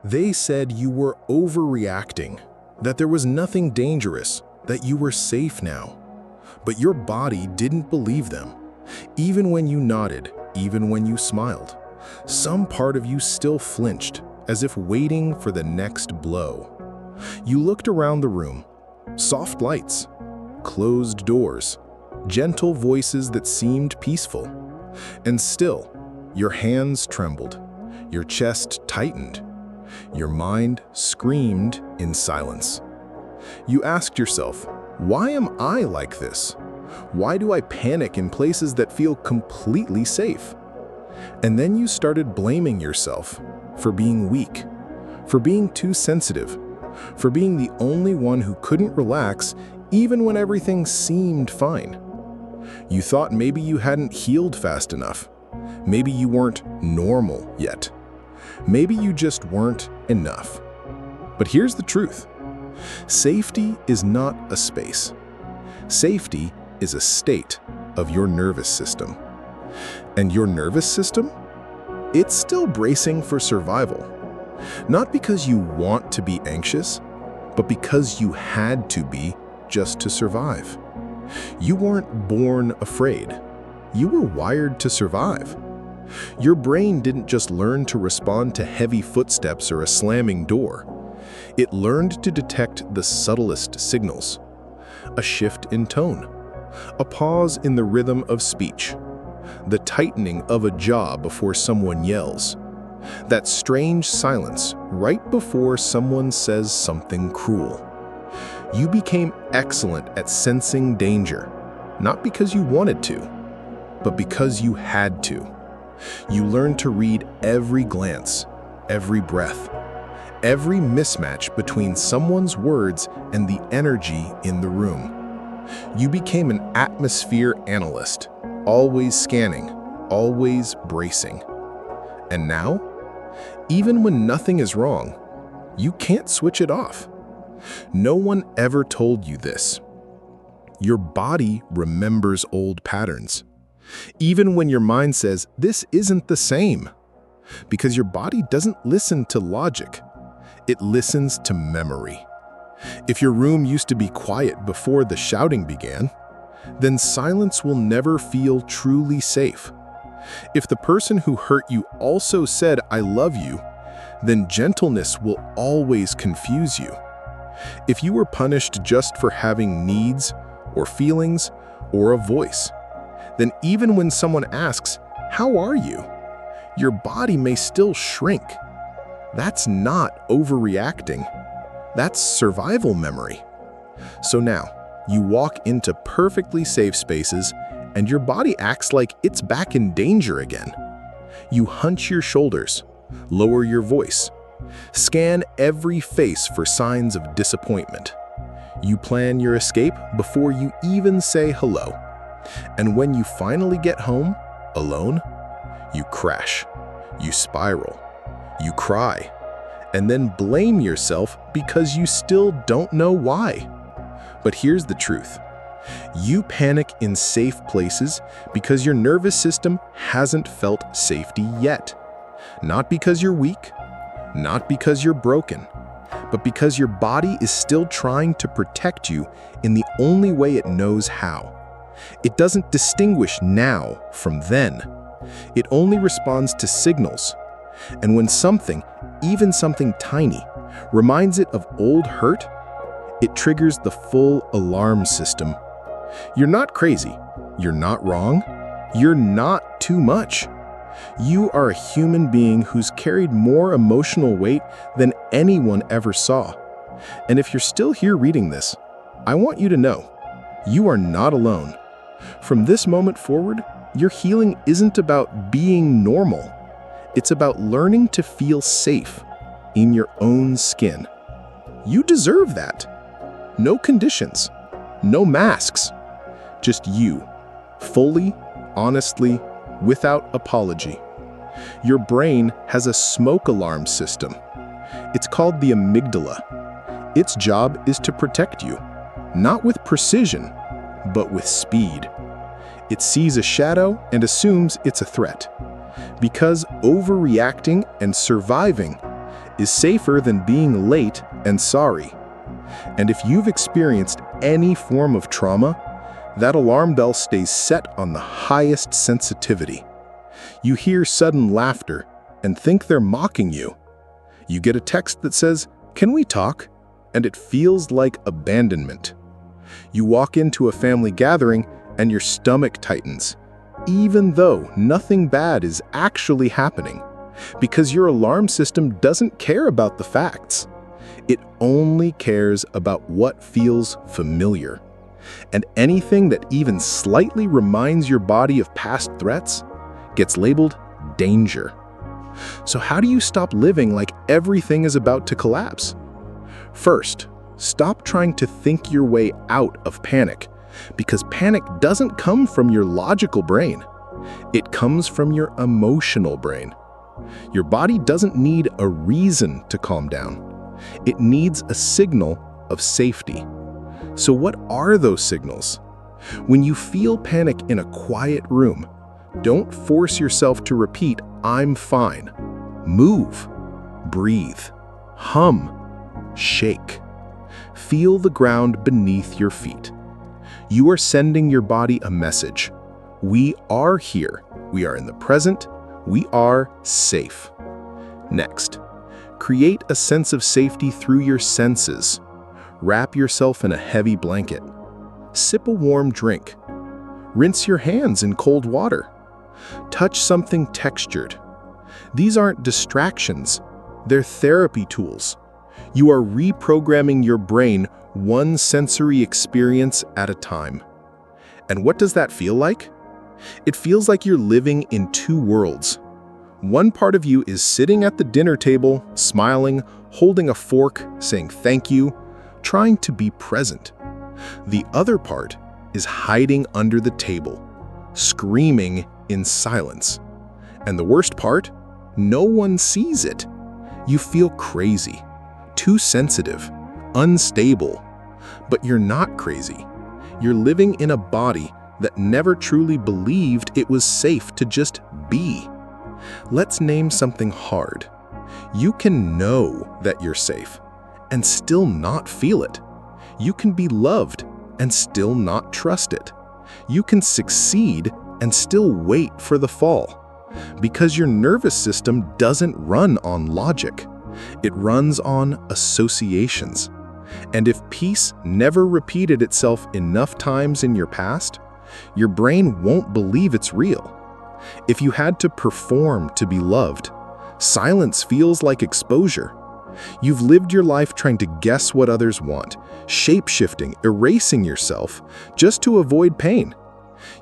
They said you were overreacting, that there was nothing dangerous, that you were safe now. But your body didn't believe them. Even when you nodded, even when you smiled, some part of you still flinched, as if waiting for the next blow. You looked around the room. Soft lights, closed doors, gentle voices that seemed peaceful. And still, your hands trembled, your chest tightened, your mind screamed in silence. You asked yourself, why am I like this? Why do I panic in places that feel completely safe? And then you started blaming yourself for being weak, for being too sensitive, for being the only one who couldn't relax even when everything seemed fine. You thought maybe you hadn't healed fast enough. Maybe you weren't normal yet. Maybe you just weren't enough. But here's the truth. Safety is not a space. Safety is a state of your nervous system. And your nervous system? It's still bracing for survival. Not because you want to be anxious, but because you had to be just to survive. You weren't born afraid. You were wired to survive. Your brain didn't just learn to respond to heavy footsteps or a slamming door. It learned to detect the subtlest signals. A shift in tone, a pause in the rhythm of speech, the tightening of a jaw before someone yells, that strange silence right before someone says something cruel. You became excellent at sensing danger, not because you wanted to, but because you had to. You learned to read every glance, every breath, every mismatch between someone's words and the energy in the room. You became an atmosphere analyst, always scanning, always bracing. And now, even when nothing is wrong, you can't switch it off. No one ever told you this. Your body remembers old patterns, even when your mind says this isn't the same, because your body doesn't listen to logic. It listens to memory. If your room used to be quiet before the shouting began, then silence will never feel truly safe. If the person who hurt you also said, "I love you," then gentleness will always confuse you. If you were punished just for having needs or feelings or a voice, then even when someone asks, "How are you?" your body may still shrink. That's not overreacting. That's survival memory. So now, you walk into perfectly safe spaces and your body acts like it's back in danger again. You hunch your shoulders, lower your voice, scan every face for signs of disappointment. You plan your escape before you even say hello. And when you finally get home, alone, you crash, you spiral, you cry, and then blame yourself because you still don't know why. But here's the truth. You panic in safe places because your nervous system hasn't felt safety yet. Not because you're weak, not because you're broken, but because your body is still trying to protect you in the only way it knows how. It doesn't distinguish now from then. It only responds to signals. And when something, even something tiny, reminds it of old hurt, it triggers the full alarm system. You're not crazy. You're not wrong. You're not too much. You are a human being who's carried more emotional weight than anyone ever saw. And if you're still here reading this, I want you to know, you are not alone. From this moment forward, your healing isn't about being normal. It's about learning to feel safe in your own skin. You deserve that. No conditions, no masks, just you, fully, honestly, without apology. Your brain has a smoke alarm system. It's called the amygdala. Its job is to protect you, not with precision, but with speed. It sees a shadow and assumes it's a threat. Because overreacting and surviving is safer than being late and sorry. And if you've experienced any form of trauma, that alarm bell stays set on the highest sensitivity. You hear sudden laughter and think they're mocking you. You get a text that says, "Can we talk?" and it feels like abandonment. You walk into a family gathering and your stomach tightens, even though nothing bad is actually happening, because your alarm system doesn't care about the facts. It only cares about what feels familiar. And anything that even slightly reminds your body of past threats gets labeled danger. So how do you stop living like everything is about to collapse? First, stop trying to think your way out of panic, because panic doesn't come from your logical brain. It comes from your emotional brain. Your body doesn't need a reason to calm down. It needs a signal of safety. So what are those signals? When you feel panic in a quiet room, don't force yourself to repeat, "I'm fine." Move, breathe, hum, shake. Feel the ground beneath your feet. You are sending your body a message. We are here. We are in the present. We are safe. Next, create a sense of safety through your senses. Wrap yourself in a heavy blanket. Sip a warm drink. Rinse your hands in cold water. Touch something textured. These aren't distractions. They're therapy tools. You are reprogramming your brain one sensory experience at a time. And what does that feel like? It feels like you're living in two worlds. One part of you is sitting at the dinner table, smiling, holding a fork, saying thank you, trying to be present. The other part is hiding under the table, screaming in silence. And the worst part? No one sees it. You feel crazy, too sensitive, unstable. But you're not crazy. You're living in a body that never truly believed it was safe to just be. Let's name something hard. You can know that you're safe and still not feel it. You can be loved and still not trust it. You can succeed and still wait for the fall. Because your nervous system doesn't run on logic. It runs on associations. And if peace never repeated itself enough times in your past, your brain won't believe it's real. If you had to perform to be loved, silence feels like exposure. You've lived your life trying to guess what others want, shape-shifting, erasing yourself just to avoid pain.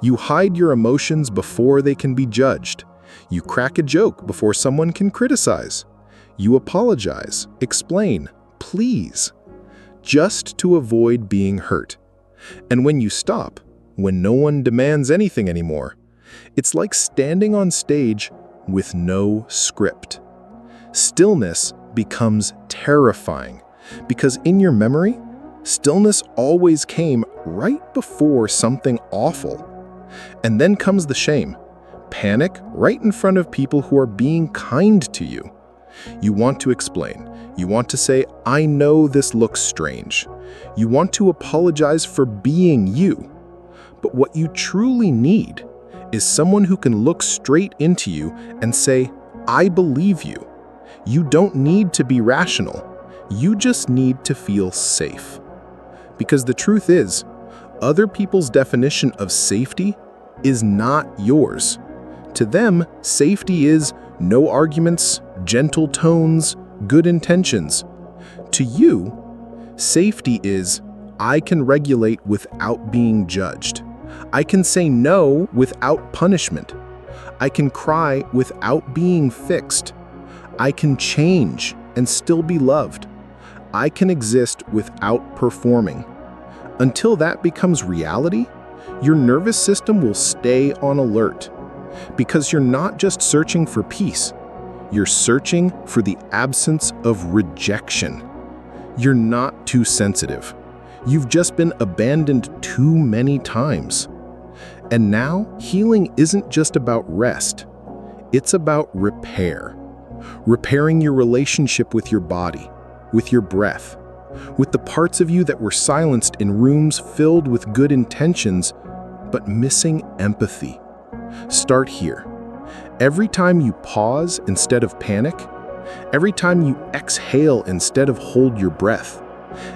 You hide your emotions before they can be judged. You crack a joke before someone can criticize. You apologize, explain, please, just to avoid being hurt. And when you stop, when no one demands anything anymore, it's like standing on stage with no script. Stillness becomes terrifying because in your memory, stillness always came right before something awful. And then comes the shame. Panic right in front of people who are being kind to you. You want to explain. You want to say, "I know this looks strange." You want to apologize for being you. But what you truly need is someone who can look straight into you and say, "I believe you." You don't need to be rational. You just need to feel safe. Because the truth is, other people's definition of safety is not yours. To them, safety is no arguments, gentle tones, good intentions. To you, safety is, I can regulate without being judged. I can say no without punishment. I can cry without being fixed. I can change and still be loved. I can exist without performing. Until that becomes reality, your nervous system will stay on alert. Because you're not just searching for peace, you're searching for the absence of rejection. You're not too sensitive. You've just been abandoned too many times. And now, healing isn't just about rest. It's about repair. repairing your relationship with your body, with your breath, with the parts of you that were silenced in rooms filled with good intentions, but missing empathy. Start here. Every time you pause instead of panic, every time you exhale instead of hold your breath,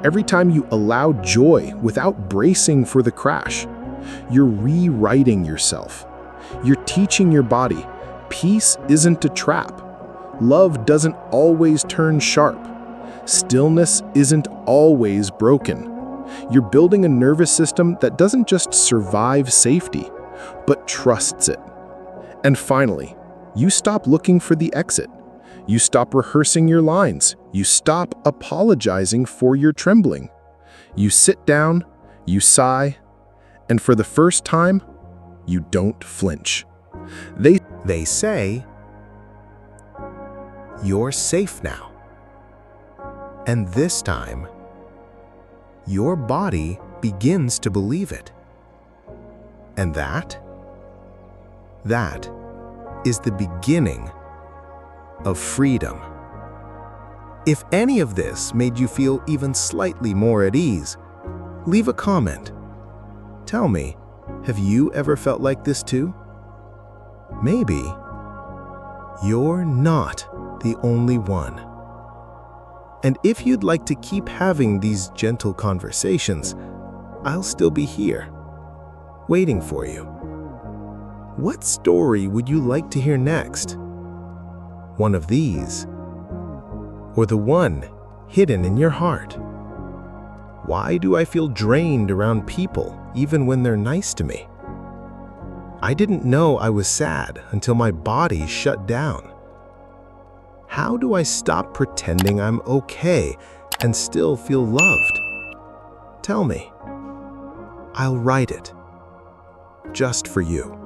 every time you allow joy without bracing for the crash, you're rewriting yourself. You're teaching your body, peace isn't a trap. Love doesn't always turn sharp. Stillness isn't always broken. You're building a nervous system that doesn't just survive safety, but trusts it. And finally, you stop looking for the exit. You stop rehearsing your lines. You stop apologizing for your trembling. You sit down, you sigh, and for the first time, you don't flinch. They say, "You're safe now." And this time, your body begins to believe it. And that is the beginning of freedom. If any of this made you feel even slightly more at ease, leave a comment. Tell me, have you ever felt like this too? Maybe you're not the only one. And if you'd like to keep having these gentle conversations, I'll still be here, waiting for you. What story would you like to hear next? One of these, or the one hidden in your heart? Why do I feel drained around people even when they're nice to me? I didn't know I was sad until my body shut down. How do I stop pretending I'm okay and still feel loved? Tell me. I'll write it just for you.